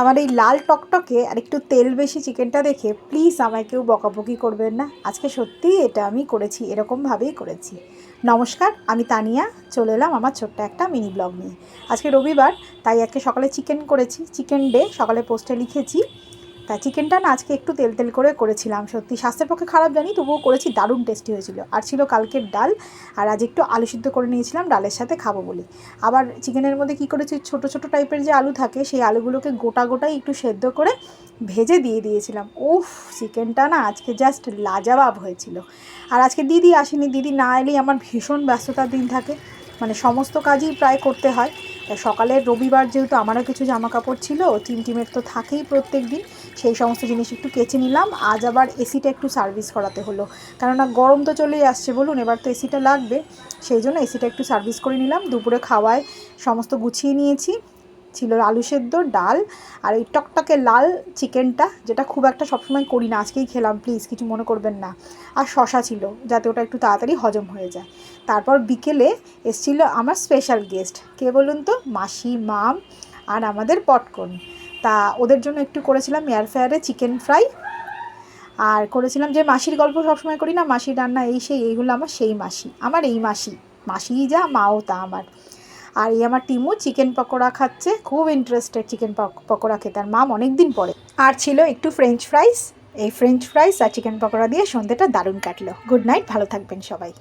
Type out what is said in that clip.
আমার এই লাল টকটকে আর একটু তেল বেশি চিকেনটা দেখে প্লিজ আমায় কেউ বকাবকি করবেন না। আজকে সত্যিই এটা আমি করেছি, এরকমভাবেই করেছি। নমস্কার, আমি তানিয়া, চলে এলাম আমার ছোট্ট একটা মিনি ব্লগ নিয়ে। আজকে রবিবার, তাই আজকে সকালে চিকেন করেছি, চিকেন ডে সকালে পোস্টে লিখেছি। তা চিকেনটা না আজকে একটু তেল তেল করে করেছিলাম, সত্যি স্বাস্থ্যের পক্ষে খারাপ জানি, তবুও করেছি, দারুণ টেস্টি হয়েছিল। আর ছিল কালকের ডাল, আর আজ একটু আলু সিদ্ধ করে নিয়েছিলাম ডালের সাথে খাবো বলে। আবার চিকেনের মধ্যে কী করেছি, ছোটো ছোটো টাইপের যে আলু থাকে সেই আলুগুলোকে গোটা গোটাই একটু সেদ্ধ করে ভেজে দিয়ে দিয়েছিলাম। উফ, চিকেনটা না আজকে জাস্ট লাজবাব হয়েছিল। আর আজকে দিদি আসেনি, দিদি না এলেই আমার ভীষণ ব্যস্ততার দিন থাকে, মানে সমস্ত কাজই প্রায় করতে হয়। সকালের রবিবার যেহেতু আমারও কিছু জামা কাপড় ছিল, টিমের তো থাকেই প্রত্যেক দিন, সেই সমস্ত জিনিস একটু কেচে নিলাম। আজ আবার এসিটা একটু সার্ভিস করাতে হলো, কেননা গরম তো চলেই আসছে, বলুন, এবার তো এসিটা লাগবে, সেই জন্য এসিটা একটু সার্ভিস করে নিলাম। দুপুরে খাওয়ায় সমস্ত গুছিয়ে নিয়েছি, ছিল আলু সেদ্ধ, ডাল, আর এই টকটকে লাল চিকেনটা, যেটা খুব একটা সবসময় করি না, আজকেই খেলাম, প্লিজ কিছু মনে করবেন না। আর শশা ছিল, যাতে ওটা একটু তাড়াতাড়ি হজম হয়ে যায়। তারপর বিকেলে এসেছিল আমার স্পেশাল গেস্ট, কে বলুন তো, মাসি, মাম আর আমাদের পটকন। তা ওদের জন্য একটু করেছিলাম এয়ার ফ্রায়ারে চিকেন ফ্রাই, আর করেছিলাম যে মাসির গল্প সবসময় করি না, মাসির রান্না এই সেই, এইগুলো আমার সেই মাসি, আমার এই মাসিই যা, মাও তা আমার। আর এই আমার টিমু চিকেন পকোড়া খাচ্ছে, খুব ইন্টারেস্টেড চিকেন পকোড়া খেতে, আর মাম অনেক দিন পরে। আর ছিল একটু ফ্রেঞ্চ ফ্রাইস, এই ফ্রেঞ্চ ফ্রাইস আর চিকেন পকোড়া দিয়ে সন্ধ্যেটা দারুণ কাটলো। গুড নাইট, ভালো থাকবেন সবাই।